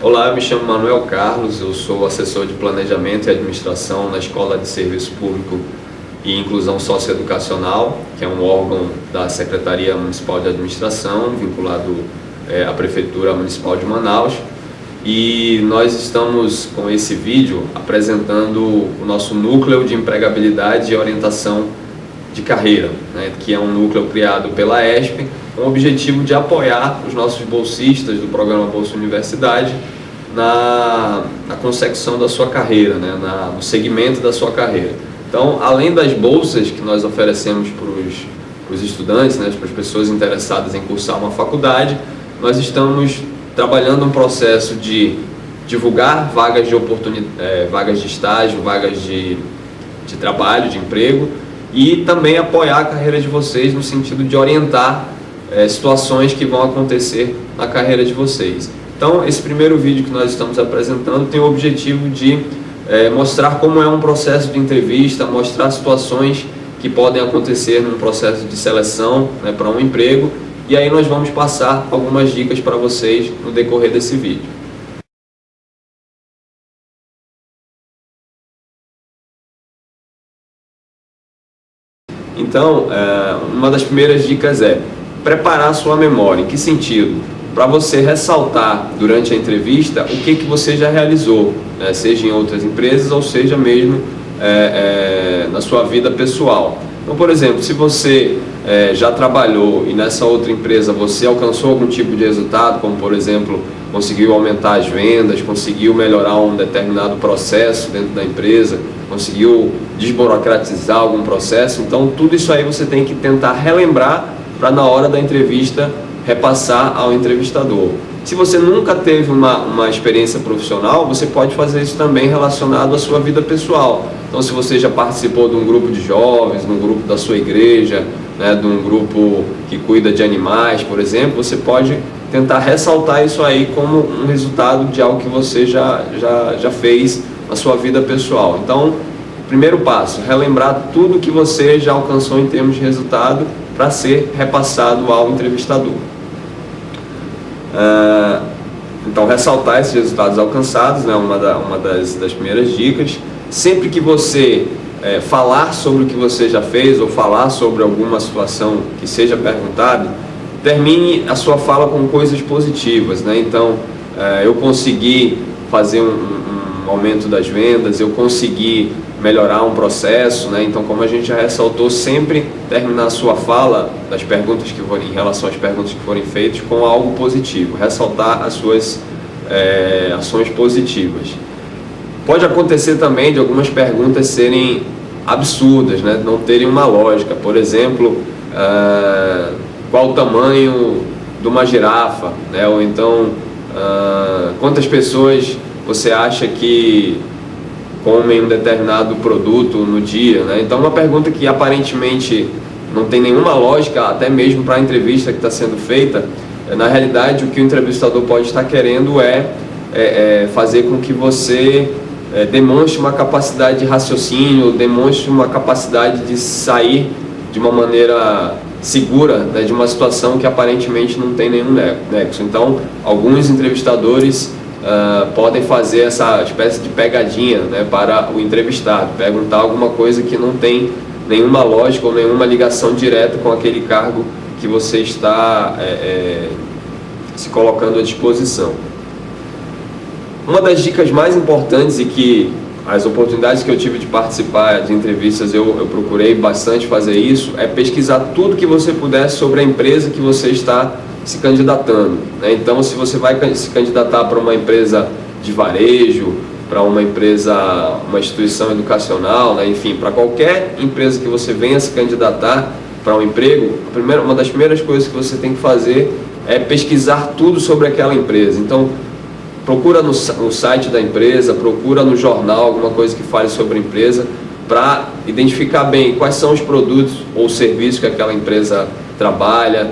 Olá, eu me chamo Manuel Carlos, eu sou assessor de Planejamento e Administração na Escola de Serviço Público e Inclusão Socioeducacional, que é um órgão da Secretaria Municipal de Administração, vinculado à Prefeitura Municipal de Manaus. E nós estamos com esse vídeo apresentando o nosso núcleo de empregabilidade e orientação de carreira, né, que é um núcleo criado pela ESP com o objetivo de apoiar os nossos bolsistas do programa Bolsa Universidade na consecução da sua carreira, né, no segmento da sua carreira. Então, além das bolsas que nós oferecemos para os estudantes, né, para as pessoas interessadas em cursar uma faculdade, nós estamos trabalhando um processo de divulgar vagas de oportunidade, vagas de estágio, vagas de trabalho, de emprego, e também apoiar a carreira de vocês no sentido de orientar situações que vão acontecer na carreira de vocês. Então, esse primeiro vídeo que nós estamos apresentando tem o objetivo de mostrar como é um processo de entrevista, mostrar situações que podem acontecer num processo de seleção, né, para um emprego, e aí nós vamos passar algumas dicas para vocês no decorrer desse vídeo. Então, uma das primeiras dicas é preparar a sua memória. Em que sentido? Para você ressaltar durante a entrevista o que você já realizou, né? Seja em outras empresas ou seja mesmo na sua vida pessoal. Então, por exemplo, se você já trabalhou e nessa outra empresa você alcançou algum tipo de resultado, como por exemplo, conseguiu aumentar as vendas, conseguiu melhorar um determinado processo dentro da empresa, conseguiu desburocratizar algum processo, então tudo isso aí você tem que tentar relembrar para na hora da entrevista repassar ao entrevistador. Se você nunca teve uma experiência profissional, você pode fazer isso também relacionado à sua vida pessoal. Então, se você já participou de um grupo de jovens, de um grupo da sua igreja, né, de um grupo que cuida de animais, por exemplo, você pode tentar ressaltar isso aí como um resultado de algo que você já fez na sua vida pessoal. Então, primeiro passo, relembrar tudo que você já alcançou em termos de resultado para ser repassado ao entrevistador. Então, ressaltar esses resultados alcançados, né, uma das primeiras dicas. Sempre que você falar sobre o que você já fez ou falar sobre alguma situação que seja perguntado, termine a sua fala com coisas positivas, né? Então, eu consegui fazer um aumento das vendas, eu consegui melhorar um processo, né? Então, como a gente já ressaltou, sempre terminar a sua fala das perguntas que forem, em relação às perguntas que forem feitas, com algo positivo, ressaltar as suas ações positivas. Pode acontecer também de algumas perguntas serem absurdas, né? Não terem uma lógica. Por exemplo, qual o tamanho de uma girafa, né? Ou então, quantas pessoas você acha que comem um determinado produto no dia, né? Então, uma pergunta que aparentemente não tem nenhuma lógica, até mesmo para a entrevista que está sendo feita, na realidade o que o entrevistador pode estar querendo fazer com que você demonstre uma capacidade de raciocínio, demonstre uma capacidade de sair de uma maneira segura, né, de uma situação que aparentemente não tem nenhum nexo. Então, alguns entrevistadores podem fazer essa espécie de pegadinha, né, para o entrevistado, perguntar alguma coisa que não tem nenhuma lógica ou nenhuma ligação direta com aquele cargo que você está se colocando à disposição. Uma das dicas mais importantes, e que as oportunidades que eu tive de participar de entrevistas eu procurei bastante fazer isso, é pesquisar tudo que você puder sobre a empresa que você está se candidatando, né? Então, se você vai se candidatar para uma empresa de varejo, para uma empresa, uma instituição educacional, né? Enfim, para qualquer empresa que você venha se candidatar para um emprego, uma das primeiras coisas que você tem que fazer é pesquisar tudo sobre aquela empresa. Então, procura no site da empresa, procura no jornal alguma coisa que fale sobre a empresa, para identificar bem quais são os produtos ou serviços que aquela empresa trabalha,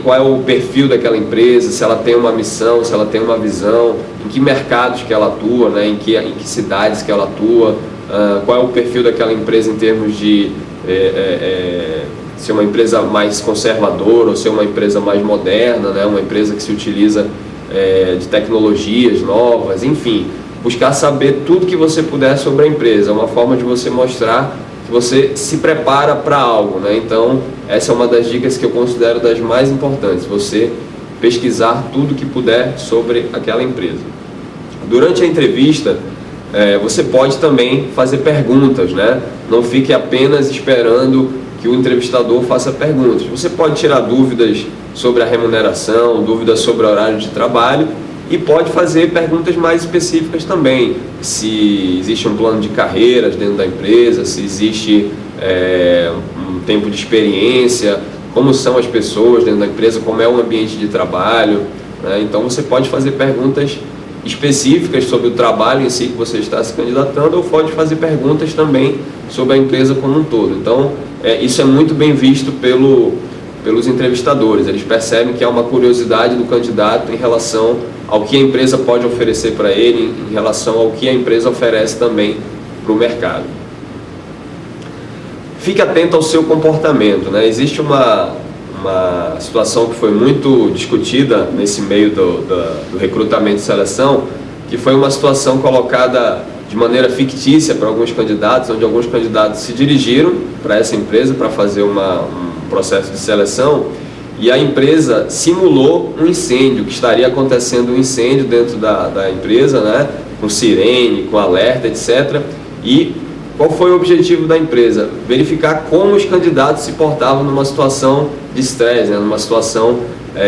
qual é o perfil daquela empresa, se ela tem uma missão, se ela tem uma visão, em que mercados que ela atua, né, em que cidades que ela atua, qual é o perfil daquela empresa em termos de ser uma empresa mais conservadora ou ser uma empresa mais moderna, né, uma empresa que se utiliza de tecnologias novas, enfim, buscar saber tudo que você puder sobre a empresa. É uma forma de você mostrar que você se prepara para algo, né? Então, essa é uma das dicas que eu considero das mais importantes, você pesquisar tudo que puder sobre aquela empresa. Durante a entrevista, você pode também fazer perguntas, né? Não fique apenas esperando que o entrevistador faça perguntas. Você pode tirar dúvidas sobre a remuneração, dúvidas sobre o horário de trabalho e pode fazer perguntas mais específicas também. Se existe um plano de carreiras dentro da empresa, se existe um tempo de experiência, como são as pessoas dentro da empresa, como é o ambiente de trabalho, né? Então você pode fazer perguntas específicas sobre o trabalho em si que você está se candidatando, ou pode fazer perguntas também sobre a empresa como um todo. Então, isso é muito bem visto pelos entrevistadores. Eles percebem que há uma curiosidade do candidato em relação ao que a empresa pode oferecer para ele, em relação ao que a empresa oferece também para o mercado. Fique atento ao seu comportamento, né? Existe uma situação que foi muito discutida nesse meio do recrutamento e seleção, que foi uma situação colocada de maneira fictícia para alguns candidatos, onde alguns candidatos se dirigiram para essa empresa para fazer um processo de seleção, e a empresa simulou um incêndio, que estaria acontecendo um incêndio dentro da empresa, né? Com sirene, com alerta, etc. E qual foi o objetivo da empresa? Verificar como os candidatos se portavam numa situação de estresse, né? Numa situação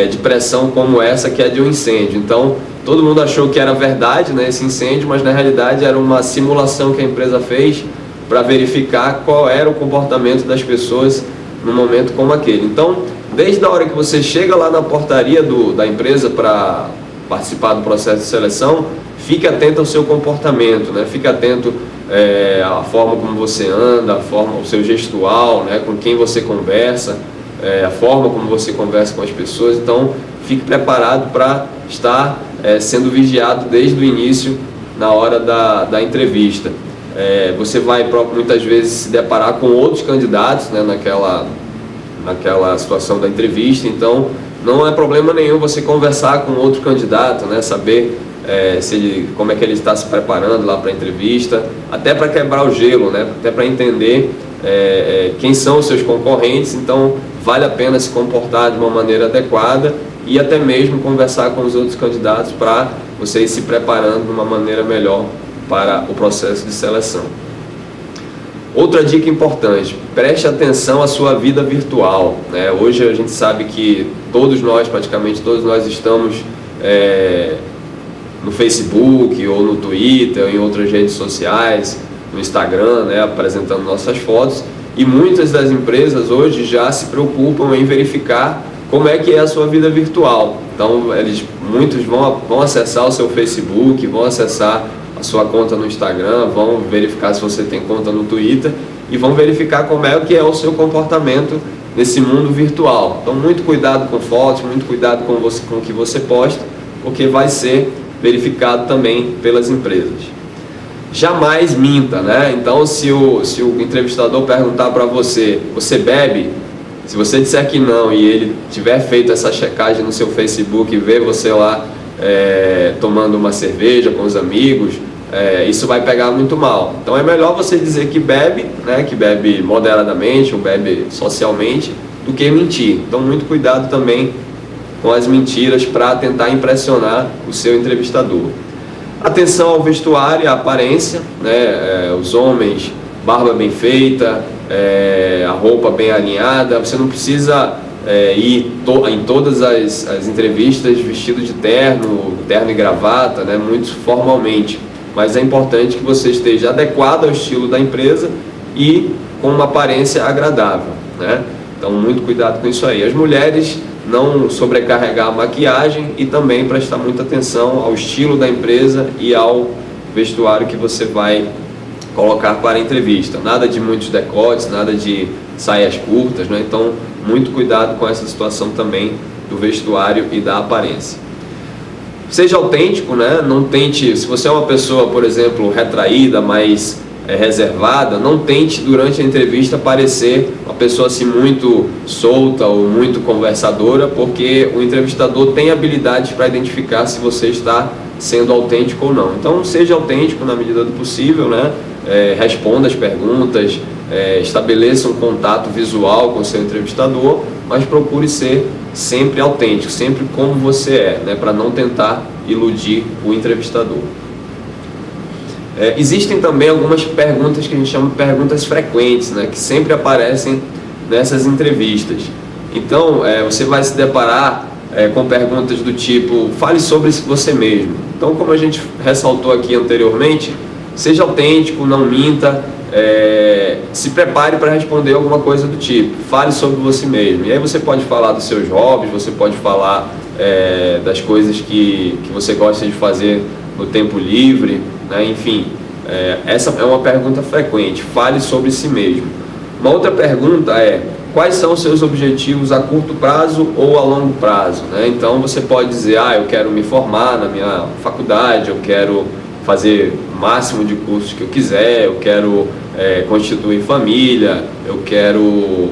de pressão como essa, que é de um incêndio. Então, todo mundo achou que era verdade, né, esse incêndio, mas na realidade era uma simulação que a empresa fez para verificar qual era o comportamento das pessoas num momento como aquele. Então, desde a hora que você chega lá na portaria da empresa para participar do processo de seleção, fique atento ao seu comportamento, né? Fique atento à forma como você anda, o seu gestual, né? Com quem você conversa, a forma como você conversa com as pessoas. Então, fique preparado para estar sendo vigiado desde o início, na hora da entrevista. Você vai muitas vezes se deparar com outros candidatos, né, naquela situação da entrevista. Então, não é problema nenhum você conversar com outro candidato, né, saber como é que ele está se preparando lá para a entrevista, até para quebrar o gelo, né, até para entender quem são os seus concorrentes. Então, vale a pena se comportar de uma maneira adequada e até mesmo conversar com os outros candidatos para você ir se preparando de uma maneira melhor para o processo de seleção. Outra dica importante: preste atenção à sua vida virtual, né? Hoje a gente sabe que praticamente todos nós estamos no Facebook ou no Twitter ou em outras redes sociais, no Instagram, né, apresentando nossas fotos, e muitas das empresas hoje já se preocupam em verificar como é que é a sua vida virtual. Então, muitos vão acessar o seu Facebook, vão acessar a sua conta no Instagram, vão verificar se você tem conta no Twitter e vão verificar como é que é o seu comportamento nesse mundo virtual. Então, muito cuidado com fotos, muito cuidado com o que você posta, porque vai ser verificado também pelas empresas. Jamais minta, né? Então, se o entrevistador perguntar para você bebe? Se você disser que não e ele tiver feito essa checagem no seu Facebook e ver você lá tomando uma cerveja com os amigos, isso vai pegar muito mal. Então é melhor você dizer que bebe, né, que bebe moderadamente ou bebe socialmente, do que mentir. Então muito cuidado também com as mentiras para tentar impressionar o seu entrevistador. Atenção ao vestuário e à aparência, né? Os homens, barba bem feita, a roupa bem alinhada. Você não precisa ir em todas as entrevistas vestido de terno e gravata, né? Muito formalmente, mas é importante que você esteja adequado ao estilo da empresa e com uma aparência agradável, né? Então muito cuidado com isso aí. As mulheres, não sobrecarregar a maquiagem e também prestar muita atenção ao estilo da empresa e ao vestuário que você vai colocar para a entrevista. Nada de muitos decotes, nada de saias curtas, né? Então, muito cuidado com essa situação também do vestuário e da aparência. Seja autêntico, né? Não tente, se você é uma pessoa, por exemplo, retraída, mas reservada, não tente durante a entrevista parecer uma pessoa assim muito solta ou muito conversadora, porque o entrevistador tem habilidades para identificar se você está sendo autêntico ou não. Então seja autêntico na medida do possível, né? Responda as perguntas, estabeleça um contato visual com o seu entrevistador, mas procure ser sempre autêntico, sempre como você é, né? Para não tentar iludir o entrevistador. Existem também algumas perguntas que a gente chama de perguntas frequentes, né, que sempre aparecem nessas entrevistas. Então, você vai se deparar com perguntas do tipo: fale sobre você mesmo. Então, como a gente ressaltou aqui anteriormente, seja autêntico, não minta, se prepare para responder alguma coisa do tipo: fale sobre você mesmo. E aí você pode falar dos seus hobbies, você pode falar das coisas que você gosta de fazer no tempo livre, né? Enfim, essa é uma pergunta frequente. Fale sobre si mesmo. Uma outra pergunta é: quais são os seus objetivos a curto prazo ou a longo prazo, né? Então você pode dizer: eu quero me formar na minha faculdade, eu quero fazer o máximo de cursos que eu quiser, eu quero constituir família, eu quero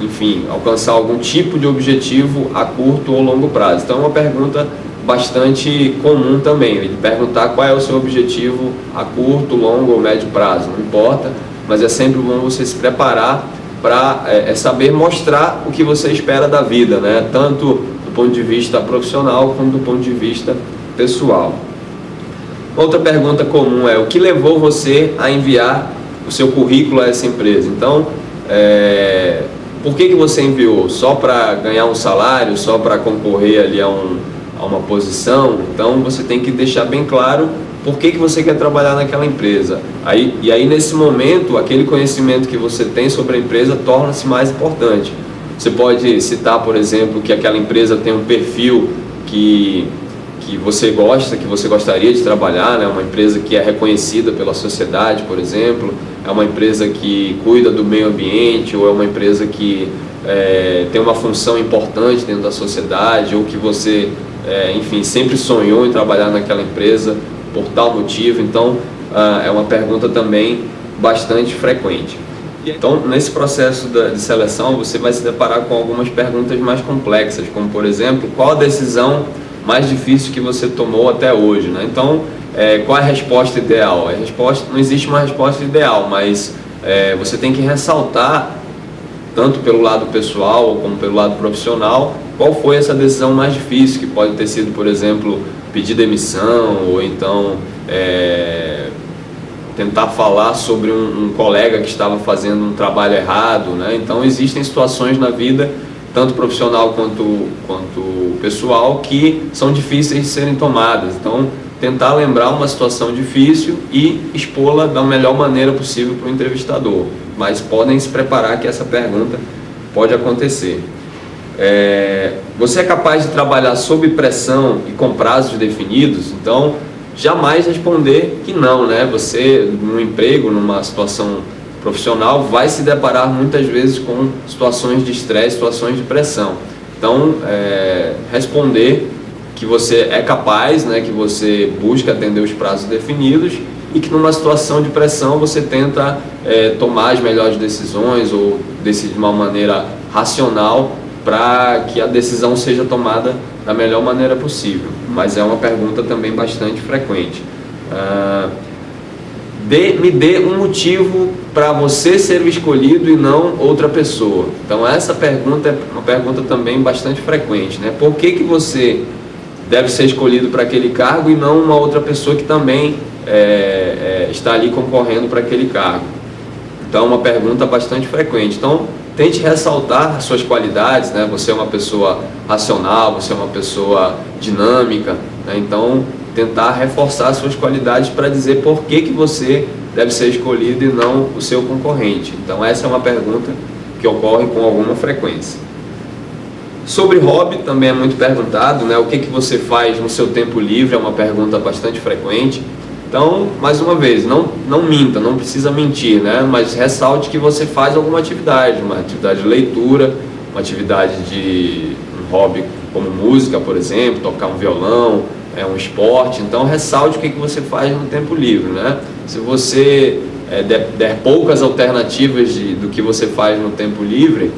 enfim, alcançar algum tipo de objetivo a curto ou longo prazo. Então é uma pergunta bastante comum também, ele perguntar qual é o seu objetivo a curto, longo ou médio prazo, não importa, mas é sempre bom você se preparar para saber mostrar o que você espera da vida, né? Tanto do ponto de vista profissional como do ponto de vista pessoal. Outra pergunta comum é: o que levou você a enviar o seu currículo a essa empresa? Então, por que você enviou? Só para ganhar um salário? Só para concorrer ali a uma posição? Então você tem que deixar bem claro por que você quer trabalhar naquela empresa. E aí nesse momento, aquele conhecimento que você tem sobre a empresa torna-se mais importante. Você pode citar, por exemplo, que aquela empresa tem um perfil que você gosta, que você gostaria de trabalhar, né? Uma empresa que é reconhecida pela sociedade, por exemplo, é uma empresa que cuida do meio ambiente, ou é uma empresa que tem uma função importante dentro da sociedade, ou que você enfim, sempre sonhou em trabalhar naquela empresa por tal motivo. Então é uma pergunta também bastante frequente. Então, nesse processo de seleção, você vai se deparar com algumas perguntas mais complexas, como por exemplo: qual a decisão mais difícil que você tomou até hoje, né? Então, qual é a resposta ideal? Não existe uma resposta ideal, mas você tem que ressaltar, tanto pelo lado pessoal como pelo lado profissional, qual foi essa decisão mais difícil, que pode ter sido, por exemplo, pedir demissão, ou então tentar falar sobre um colega que estava fazendo um trabalho errado, né? Então existem situações na vida, tanto profissional quanto pessoal, que são difíceis de serem tomadas. Então, tentar lembrar uma situação difícil e expô-la da melhor maneira possível para o entrevistador. Mas podem se preparar que essa pergunta pode acontecer. Você é capaz de trabalhar sob pressão e com prazos definidos? Então, jamais responder que não, né? Você, num emprego, numa situação profissional, vai se deparar muitas vezes com situações de estresse, situações de pressão. Então, responder que você é capaz, né, que você busca atender os prazos definidos, e que numa situação de pressão você tenta tomar as melhores decisões, ou decidir de uma maneira racional, para que a decisão seja tomada da melhor maneira possível. Mas é uma pergunta também bastante frequente. Me dê um motivo para você ser o escolhido e não outra pessoa. Então essa pergunta é uma pergunta também bastante frequente, né? Por que você deve ser escolhido para aquele cargo e não uma outra pessoa que também está ali concorrendo para aquele cargo? Então é uma pergunta bastante frequente. Então tente ressaltar as suas qualidades, né? Você é uma pessoa racional, você é uma pessoa dinâmica, né? Então tentar reforçar as suas qualidades para dizer por que você deve ser escolhido e não o seu concorrente. Então essa é uma pergunta que ocorre com alguma frequência. Sobre hobby também é muito perguntado, né? O que você faz no seu tempo livre é uma pergunta bastante frequente. Então, mais uma vez, não minta, não precisa mentir, né? Mas ressalte que você faz alguma atividade, uma atividade de leitura, uma atividade de um hobby como música, por exemplo, tocar um violão, é um esporte, então ressalte o que você faz no tempo livre, né? Se você der poucas alternativas do que você faz no tempo livre,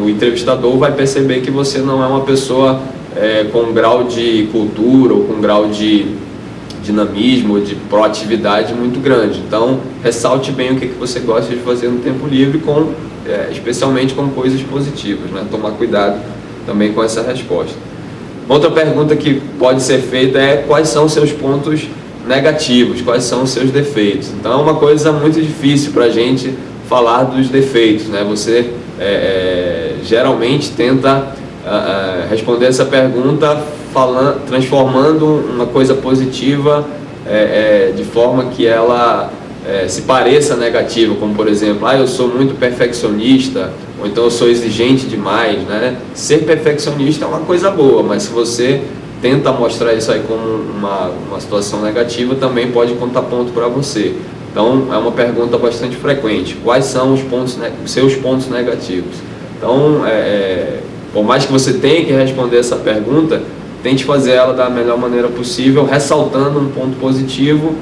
o entrevistador vai perceber que você não é uma pessoa com um grau de cultura ou com um grau de dinamismo, de proatividade muito grande. Então, ressalte bem o que você gosta de fazer no tempo livre, especialmente com coisas positivas, né? Tomar cuidado também com essa resposta. Outra pergunta que pode ser feita é: quais são os seus pontos negativos, quais são os seus defeitos? Então, é uma coisa muito difícil para a gente falar dos defeitos, né? Você geralmente tenta responder essa pergunta transformando uma coisa positiva de forma que ela se pareça negativa, como por exemplo, eu sou muito perfeccionista, ou então eu sou exigente demais, né? Ser perfeccionista é uma coisa boa, mas se você tenta mostrar isso aí como uma situação negativa, também pode contar ponto para você. Então, é uma pergunta bastante frequente: quais são os seus pontos negativos? Então, por mais que você tenha que responder essa pergunta, tente fazer ela da melhor maneira possível, ressaltando um ponto positivo,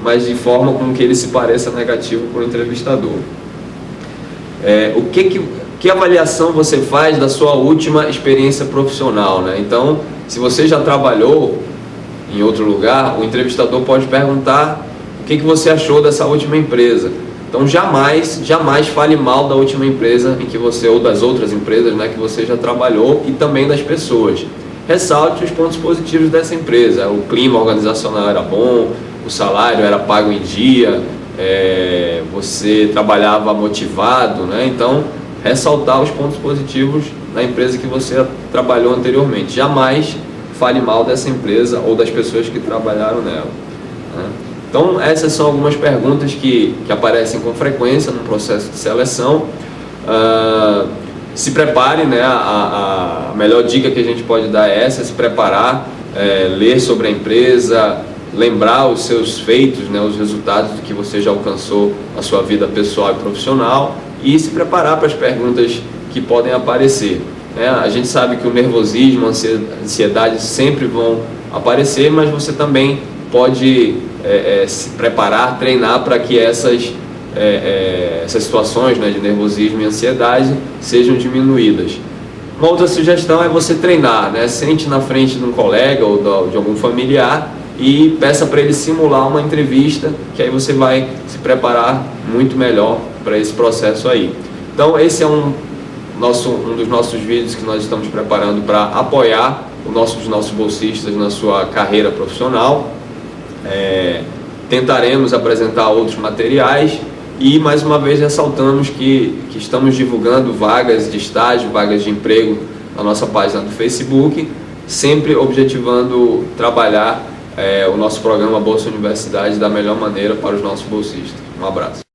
mas de forma com que ele se pareça negativo para o entrevistador. Que avaliação você faz da sua última experiência profissional, né? Então, se você já trabalhou em outro lugar, o entrevistador pode perguntar o que você achou dessa última empresa. Então, jamais fale mal da última empresa em que você, ou das outras empresas, né, que você já trabalhou, e também das pessoas. Ressalte os pontos positivos dessa empresa: o clima organizacional era bom, o salário era pago em dia, você trabalhava motivado, né? Então, ressaltar os pontos positivos da empresa que você trabalhou anteriormente. Jamais fale mal dessa empresa ou das pessoas que trabalharam nela, né? Então, essas são algumas perguntas que aparecem com frequência no processo de seleção. Se prepare, né? A melhor dica que a gente pode dar é essa: se preparar, ler sobre a empresa, lembrar os seus feitos, né? Os resultados do que você já alcançou na sua vida pessoal e profissional, e se preparar para as perguntas que podem aparecer, né? A gente sabe que o nervosismo, a ansiedade sempre vão aparecer, mas você também pode se preparar, treinar para que essas situações, né, de nervosismo e ansiedade sejam diminuídas. Uma outra sugestão é você treinar, né? Sente na frente de um colega ou de algum familiar e peça para ele simular uma entrevista, que aí você vai se preparar muito melhor para esse processo aí. Então, esse é um dos nossos vídeos que nós estamos preparando para apoiar os nossos bolsistas na sua carreira profissional. Tentaremos apresentar outros materiais e, mais uma vez, ressaltamos que estamos divulgando vagas de estágio, vagas de emprego na nossa página do Facebook, sempre objetivando trabalhar o nosso programa Bolsa Universidade da melhor maneira para os nossos bolsistas. Um abraço.